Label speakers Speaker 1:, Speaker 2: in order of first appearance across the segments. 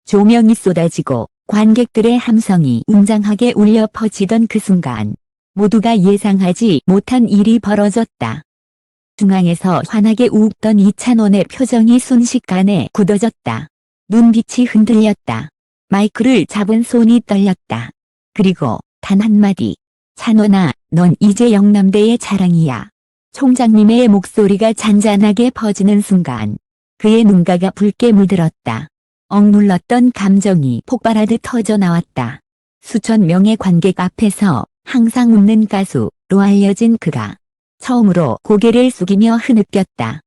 Speaker 1: 조명이 쏟아지고 관객들의 함성이 웅장하게 울려 퍼지던 그 순간 모두가 예상하지 못한 일이 벌어졌다. 중앙에서 환하게 웃던 이찬원의 표정이 순식간에 굳어졌다. 눈빛이 흔들렸다. 마이크를 잡은 손이 떨렸다. 그리고 단 한마디. 찬원아, 넌 이제 영남대의 자랑이야. 총장님의 목소리가 잔잔하게 퍼지는 순간 그의 눈가가 붉게 물들었다. 억눌렀던 감정이 폭발하듯 터져나왔다. 수천 명의 관객 앞에서 항상 웃는 가수로 알려진 그가 처음으로 고개를 숙이며 흐느꼈다.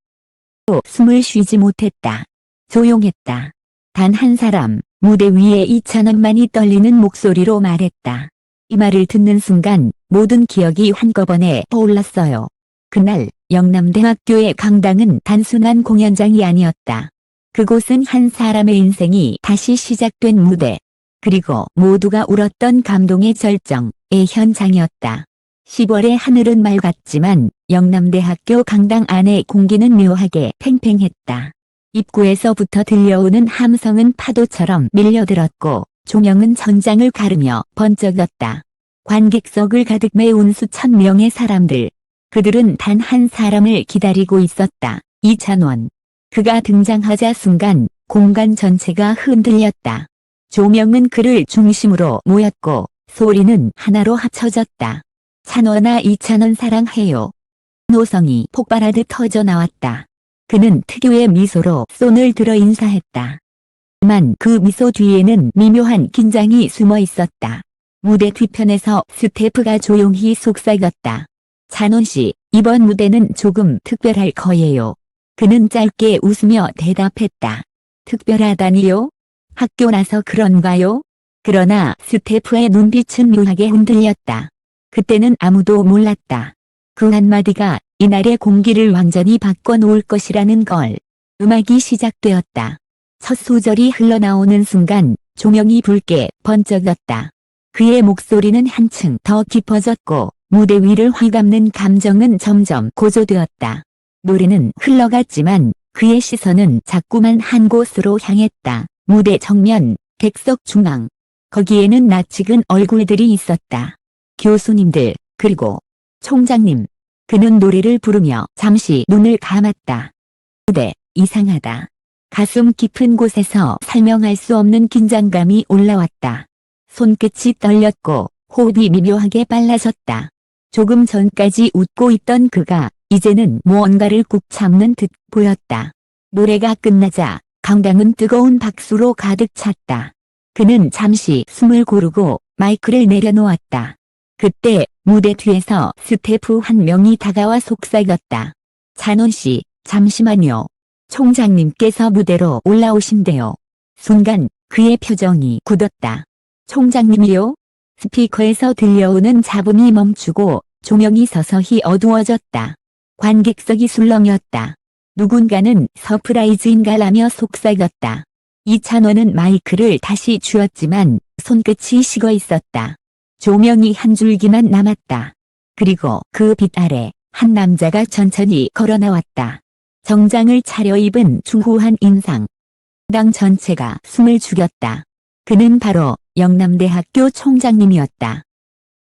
Speaker 1: 또 숨을 쉬지 못했다. 조용했다. 단 한 사람, 무대 위에 이찬원만이 떨리는 목소리로 말했다. 이 말을 듣는 순간 모든 기억이 한꺼번에 떠올랐어요. 그날 영남대학교의 강당은 단순한 공연장이 아니었다. 그곳은 한 사람의 인생이 다시 시작된 무대, 그리고 모두가 울었던 감동의 절정의 현장이었다. 10월의 하늘은 맑았지만 영남대학교 강당 안의 공기는 묘하게 팽팽했다. 입구에서부터 들려오는 함성은 파도처럼 밀려들었고 조명은 전장을 가르며 번쩍였다. 관객석을 가득 메운 수천 명의 사람들. 그들은 단 한 사람을 기다리고 있었다. 이찬원. 그가 등장하자 순간 공간 전체가 흔들렸다. 조명은 그를 중심으로 모였고 소리는 하나로 합쳐졌다. 찬원아, 이찬원 사랑해요. 노성이 폭발하듯 터져나왔다. 그는 특유의 미소로 손을 들어 인사했다. 하지만 그 미소 뒤에는 미묘한 긴장이 숨어 있었다. 무대 뒤편에서 스태프가 조용히 속삭였다. 찬원 씨, 이번 무대는 조금 특별할 거예요. 그는 짧게 웃으며 대답했다. 특별하다니요? 학교 나서 그런가요? 그러나 스태프의 눈빛은 묘하게 흔들렸다. 그때는 아무도 몰랐다. 그 한마디가 이날의 공기를 완전히 바꿔놓을 것이라는 걸. 음악이 시작되었다. 첫 소절이 흘러나오는 순간 조명이 붉게 번쩍였다. 그의 목소리는 한층 더 깊어졌고 무대 위를 휘감는 감정은 점점 고조되었다. 노래는 흘러갔지만 그의 시선은 자꾸만 한 곳으로 향했다. 무대 정면, 객석 중앙. 거기에는 낯익은 얼굴들이 있었다. 교수님들, 그리고 총장님. 그는 노래를 부르며 잠시 눈을 감았다. 무대, 이상하다. 가슴 깊은 곳에서 설명할 수 없는 긴장감이 올라왔다. 손끝이 떨렸고 호흡이 미묘하게 빨라졌다. 조금 전까지 웃고 있던 그가 이제는 무언가를 꾹 참는 듯 보였다. 노래가 끝나자 강당은 뜨거운 박수로 가득 찼다. 그는 잠시 숨을 고르고 마이크를 내려놓았다. 그때 무대 뒤에서 스태프 한 명이 다가와 속삭였다. 찬원 씨, 잠시만요. 총장님께서 무대로 올라오신대요. 순간 그의 표정이 굳었다. 총장님이요? 스피커에서 들려오는 잡음이 멈추고 조명이 서서히 어두워졌다. 관객석이 술렁였다. 누군가는 서프라이즈인가라며 속삭였다. 이찬원은 마이크를 다시 쥐었지만 손끝이 식어 있었다. 조명이 한 줄기만 남았다. 그리고 그 빛 아래 한 남자가 천천히 걸어 나왔다. 정장을 차려입은 중후한 인상. 당 전체가 숨을 죽였다. 그는 바로 영남대학교 총장님이었다.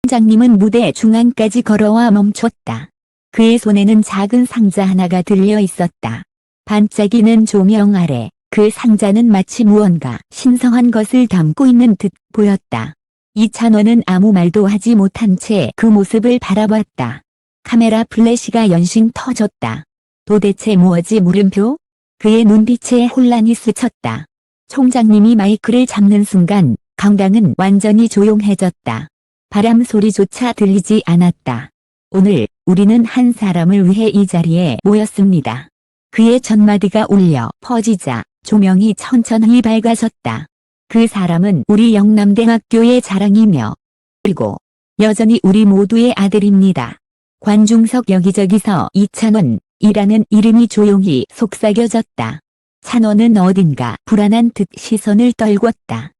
Speaker 1: 총장님은 무대 중앙까지 걸어와 멈췄다. 그의 손에는 작은 상자 하나가 들려 있었다. 반짝이는 조명 아래 그 상자는 마치 무언가 신성한 것을 담고 있는 듯 보였다. 이찬원은 아무 말도 하지 못한 채 그 모습을 바라봤다. 카메라 플래시가 연신 터졌다. 도대체 무엇이 물음표? 그의 눈빛에 혼란이 스쳤다. 총장님이 마이크를 잡는 순간 강당은 완전히 조용해졌다. 바람 소리조차 들리지 않았다. 오늘 우리는 한 사람을 위해 이 자리에 모였습니다. 그의 첫 마디가 울려 퍼지자 조명이 천천히 밝아졌다. 그 사람은 우리 영남대학교의 자랑이며 그리고 여전히 우리 모두의 아들입니다. 관중석 여기저기서 이찬원이라는 이름이 조용히 속삭여졌다. 찬원은 어딘가 불안한 듯 시선을 떨궜다.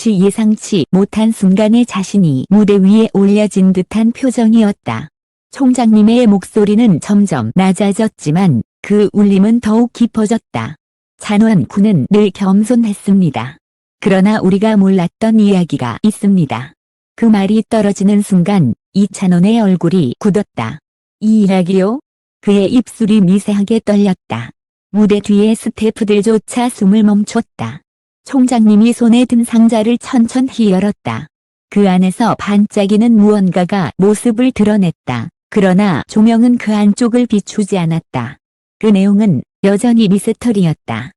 Speaker 1: 예상치 못한 순간에 자신이 무대 위에 올려진 듯한 표정이었다. 총장님의 목소리는 점점 낮아졌지만 그 울림은 더욱 깊어졌다. 찬원 군은 늘 겸손했습니다. 그러나 우리가 몰랐던 이야기가 있습니다. 그 말이 떨어지는 순간 이찬원의 얼굴이 굳었다. 이 이야기요? 그의 입술이 미세하게 떨렸다. 무대 뒤의 스태프들조차 숨을 멈췄다. 총장님이 손에 든 상자를 천천히 열었다. 그 안에서 반짝이는 무언가가 모습을 드러냈다. 그러나 조명은 그 안쪽을 비추지 않았다. 그 내용은 여전히 미스터리였다.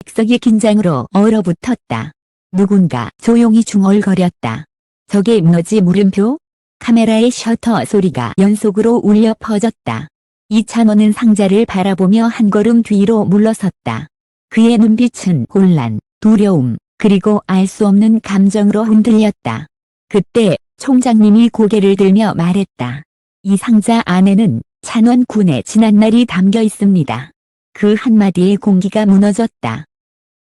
Speaker 1: 객석이 긴장으로 얼어붙었다. 누군가 조용히 중얼거렸다. 저게 뭐지 물음표? 카메라의 셔터 소리가 연속으로 울려 퍼졌다. 이찬원은 상자를 바라보며 한 걸음 뒤로 물러섰다. 그의 눈빛은 혼란, 두려움, 그리고 알 수 없는 감정으로 흔들렸다. 그때 총장님이 고개를 들며 말했다. 이 상자 안에는 찬원 군의 지난날이 담겨 있습니다. 그 한마디에 공기가 무너졌다.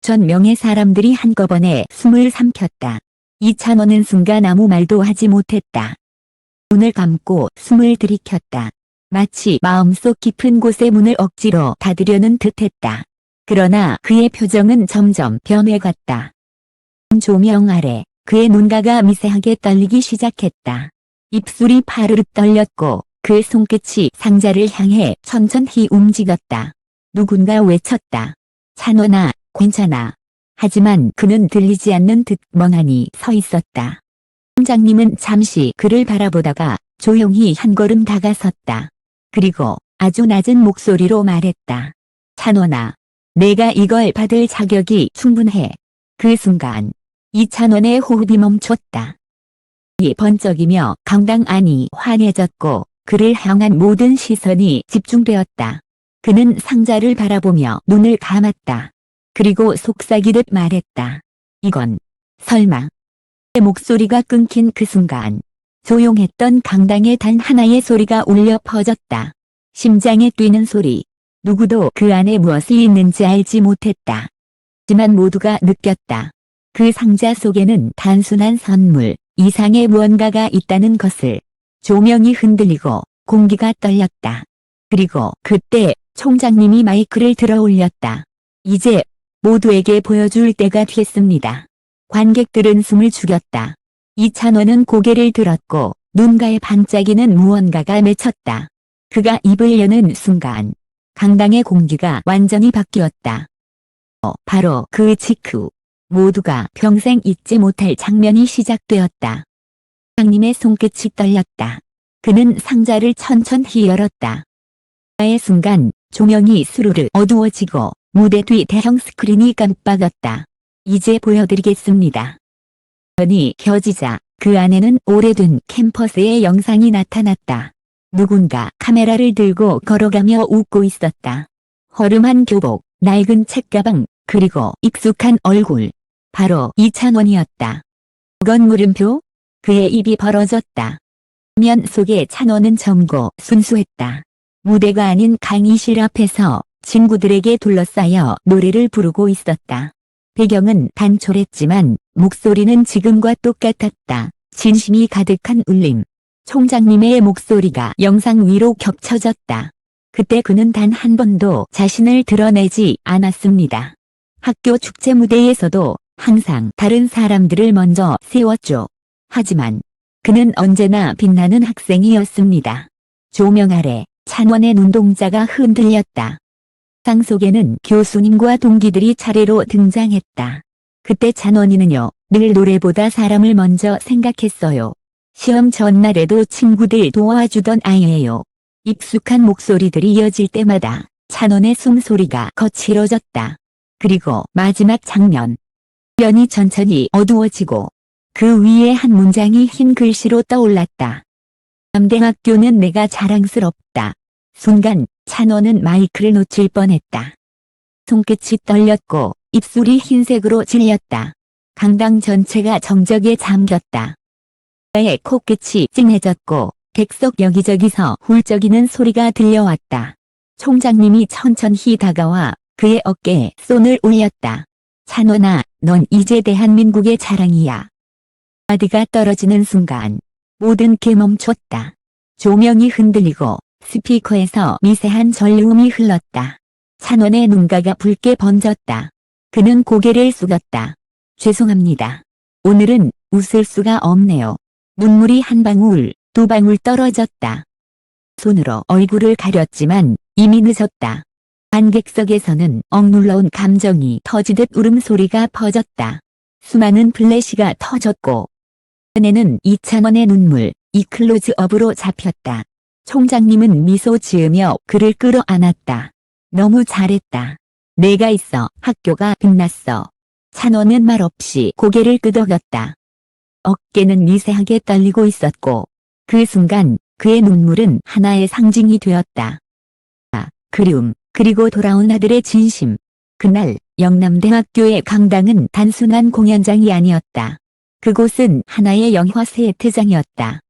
Speaker 1: 전 명의 사람들이 한꺼번에 숨을 삼켰다. 이찬원은 순간 아무 말도 하지 못했다. 눈을 감고 숨을 들이켰다. 마치 마음속 깊은 곳의 문을 억지로 닫으려는 듯했다. 그러나 그의 표정은 점점 변해갔다. 조명 아래 그의 눈가가 미세하게 떨리기 시작했다. 입술이 파르르 떨렸고 그의 손끝이 상자를 향해 천천히 움직였다. 누군가 외쳤다. 찬원아, 괜찮아. 하지만 그는 들리지 않는 듯 멍하니 서 있었다. 총장님은 잠시 그를 바라보다가 조용히 한 걸음 다가섰다. 그리고 아주 낮은 목소리로 말했다. 찬원아, 내가 이걸 받을 자격이 충분해. 그 순간 이찬원의 호흡이 멈췄다. 이 번쩍이며 강당 안이 환해졌고 그를 향한 모든 시선이 집중되었다. 그는 상자를 바라보며 눈을 감았다. 그리고 속삭이듯 말했다. 이건 설마. 그의 목소리가 끊긴 그 순간 조용했던 강당에 단 하나의 소리가 울려 퍼졌다. 심장에 뛰는 소리. 누구도 그 안에 무엇이 있는지 알지 못했다. 하지만 모두가 느꼈다. 그 상자 속에는 단순한 선물 이상의 무언가가 있다는 것을. 조명이 흔들리고 공기가 떨렸다. 그리고 그때 총장님이 마이크를 들어 올렸다. 이제 모두에게 보여줄 때가 됐습니다. 관객들은 숨을 죽였다. 이찬원은 고개를 들었고 눈가에 반짝이는 무언가가 맺혔다. 그가 입을 여는 순간 강당의 공기가 완전히 바뀌었다. 바로 그 직후 모두가 평생 잊지 못할 장면이 시작되었다. 총장님의 손끝이 떨렸다. 그는 상자를 천천히 열었다. 의 순간 조명이 스르르 어두워지고 무대 뒤 대형 스크린이 깜빡였다. 이제 보여드리겠습니다. 전이 켜지자 그 안에는 오래된 캠퍼스의 영상이 나타났다. 누군가 카메라를 들고 걸어가며 웃고 있었다. 허름한 교복, 낡은 책가방, 그리고 익숙한 얼굴. 바로 이찬원이었다. 그건 물음표? 그의 입이 벌어졌다. 화면 속의 찬원은 젊고 순수했다. 무대가 아닌 강의실 앞에서 친구들에게 둘러싸여 노래를 부르고 있었다. 배경은 단촐했지만 목소리는 지금과 똑같았다. 진심이 가득한 울림. 총장님의 목소리가 영상 위로 겹쳐졌다. 그때 그는 단 한 번도 자신을 드러내지 않았습니다. 학교 축제 무대에서도 항상 다른 사람들을 먼저 세웠죠. 하지만 그는 언제나 빛나는 학생이었습니다. 조명 아래 찬원의 눈동자가 흔들렸다. 상 속에는 교수님과 동기들이 차례로 등장했다. 그때 찬원이는요, 늘 노래보다 사람을 먼저 생각했어요. 시험 전날에도 친구들 도와주던 아이예요. 익숙한 목소리들이 이어질 때마다 찬원의 숨소리가 거칠어졌다. 그리고 마지막 장면. 화면이 천천히 어두워지고 그 위에 한 문장이 흰 글씨로 떠올랐다. 남대학교는 내가 자랑스럽다. 순간 찬원은 마이크를 놓칠 뻔했다. 손끝이 떨렸고 입술이 흰색으로 질렸다. 강당 전체가 정적에 잠겼다. 그의 코끝이 찡해졌고 객석 여기저기서 훌쩍이는 소리가 들려왔다. 총장님이 천천히 다가와 그의 어깨에 손을 올렸다. 찬원아, 넌 이제 대한민국의 자랑이야. 마디가 떨어지는 순간 모든 게 멈췄다. 조명이 흔들리고 스피커에서 미세한 전류음이 흘렀다. 찬원의 눈가가 붉게 번졌다. 그는 고개를 숙였다. 죄송합니다. 오늘은 웃을 수가 없네요. 눈물이 한 방울, 두 방울 떨어졌다. 손으로 얼굴을 가렸지만 이미 늦었다. 관객석에서는 억눌러온 감정이 터지듯 울음소리가 퍼졌다. 수많은 플래시가 터졌고 눈에는 이찬원의 눈물, 이 클로즈업으로 잡혔다. 총장님은 미소 지으며 그를 끌어안았다. 너무 잘했다. 내가 있어 학교가 빛났어. 찬원은 말없이 고개를 끄덕였다. 어깨는 미세하게 떨리고 있었고 그 순간 그의 눈물은 하나의 상징이 되었다. 그리움, 그리고 돌아온 아들의 진심. 그날 영남대학교의 강당은 단순한 공연장이 아니었다. 그곳은 하나의 영화 세트장이었다.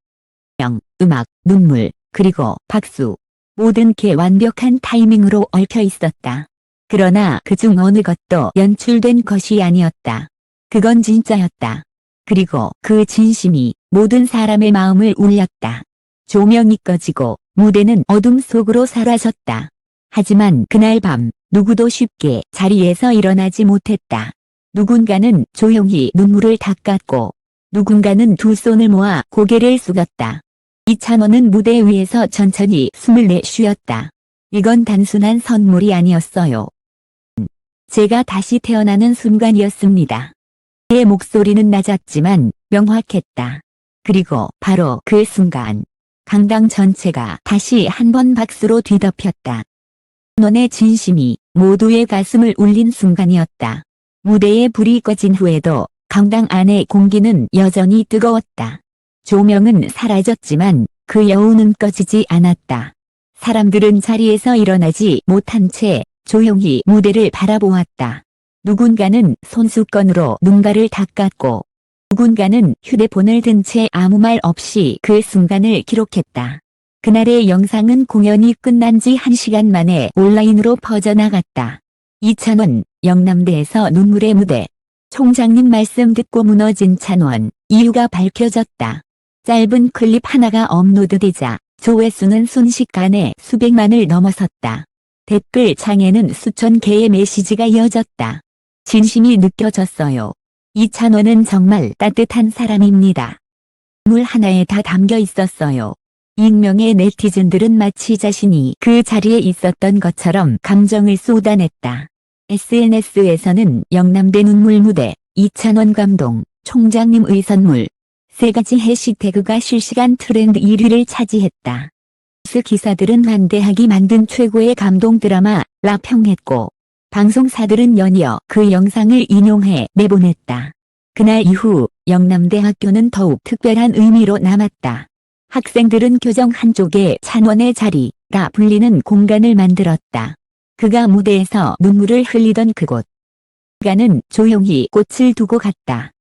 Speaker 1: 음악, 눈물, 그리고 박수. 모든 게 완벽한 타이밍으로 얽혀 있었다. 그러나 그중 어느 것도 연출된 것이 아니었다. 그건 진짜였다. 그리고 그 진심이 모든 사람의 마음을 울렸다. 조명이 꺼지고 무대는 어둠 속으로 사라졌다. 하지만 그날 밤 누구도 쉽게 자리에서 일어나지 못했다. 누군가는 조용히 눈물을 닦았고 누군가는 두 손을 모아 고개를 숙였다. 이찬원은 무대 위에서 천천히 숨을 내쉬었다. 이건 단순한 선물이 아니었어요. 제가 다시 태어나는 순간이었습니다. 그의 목소리는 낮았지만 명확했다. 그리고 바로 그 순간 강당 전체가 다시 한 번 박수로 뒤덮였다. 찬원의 진심이 모두의 가슴을 울린 순간이었다. 무대에 불이 꺼진 후에도 강당 안의 공기는 여전히 뜨거웠다. 조명은 사라졌지만 그 여운은 꺼지지 않았다. 사람들은 자리에서 일어나지 못한 채 조용히 무대를 바라보았다. 누군가는 손수건으로 눈가를 닦았고 누군가는 휴대폰을 든 채 아무 말 없이 그 순간을 기록했다. 그날의 영상은 공연이 끝난 지 1시간 만에 온라인으로 퍼져나갔다. 이찬원, 영남대에서 눈물의 무대. 총장님 말씀 듣고 무너진 찬원, 이유가 밝혀졌다. 짧은 클립 하나가 업로드되자 조회수는 순식간에 수백만을 넘어섰다. 댓글 창에는 수천 개의 메시지가 이어졌다. 진심이 느껴졌어요. 이찬원은 정말 따뜻한 사람입니다. 물 하나에 다 담겨 있었어요. 익명의 네티즌들은 마치 자신이 그 자리에 있었던 것처럼 감정을 쏟아냈다. SNS에서는 영남대 눈물 무대, 이찬원 감동, 총장님의 선물, 세 가지 해시태그가 실시간 트렌드 1위를 차지했다. 뉴스 기사들은 한대학이 만든 최고의 감동 드라마라 평했고 방송사들은 연이어 그 영상을 인용해 내보냈다. 그날 이후 영남대학교는 더욱 특별한 의미로 남았다. 학생들은 교정 한쪽에 찬원의 자리라 불리는 공간을 만들었다. 그가 무대에서 눈물을 흘리던 그곳. 그가는 조용히 꽃을 두고 갔다.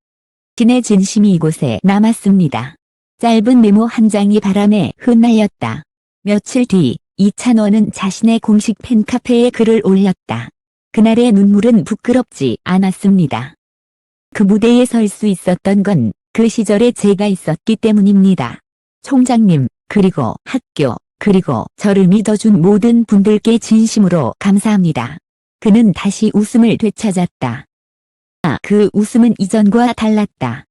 Speaker 1: 신의 진심이 이곳에 남았습니다. 짧은 메모 한 장이 바람에 흩날렸다. 며칠 뒤 이찬원은 자신의 공식 팬카페에 글을 올렸다. 그날의 눈물은 부끄럽지 않았습니다. 그 무대에 설 수 있었던 건 그 시절에 제가 있었기 때문입니다. 총장님, 그리고 학교, 그리고 저를 믿어준 모든 분들께 진심으로 감사합니다. 그는 다시 웃음을 되찾았다. 그 웃음은 이전과 달랐다.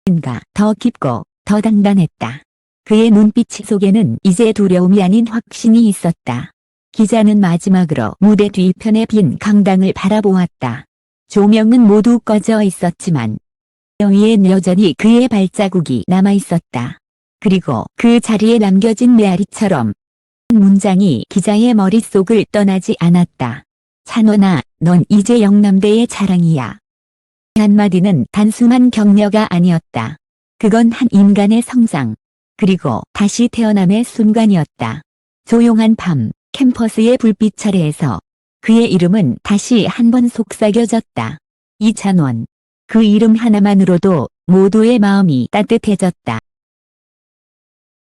Speaker 1: 뭔가 더 깊고 더 단단했다. 그의 눈빛 속에는 이제 두려움이 아닌 확신이 있었다. 기자는 마지막으로 무대 뒤편의 빈 강당을 바라보았다. 조명은 모두 꺼져 있었지만 위엔 여전히 그의 발자국이 남아있었다. 그리고 그 자리에 남겨진 메아리처럼 문장이 기자의 머릿속을 떠나지 않았다. 찬원아, 넌 이제 영남대의 자랑이야. 한마디는 단순한 격려가 아니었다. 그건 한 인간의 성장, 그리고 다시 태어남의 순간이었다. 조용한 밤, 캠퍼스의 불빛 아래에서 그의 이름은 다시 한 번 속삭여졌다. 이찬원. 그 이름 하나만으로도 모두의 마음이 따뜻해졌다.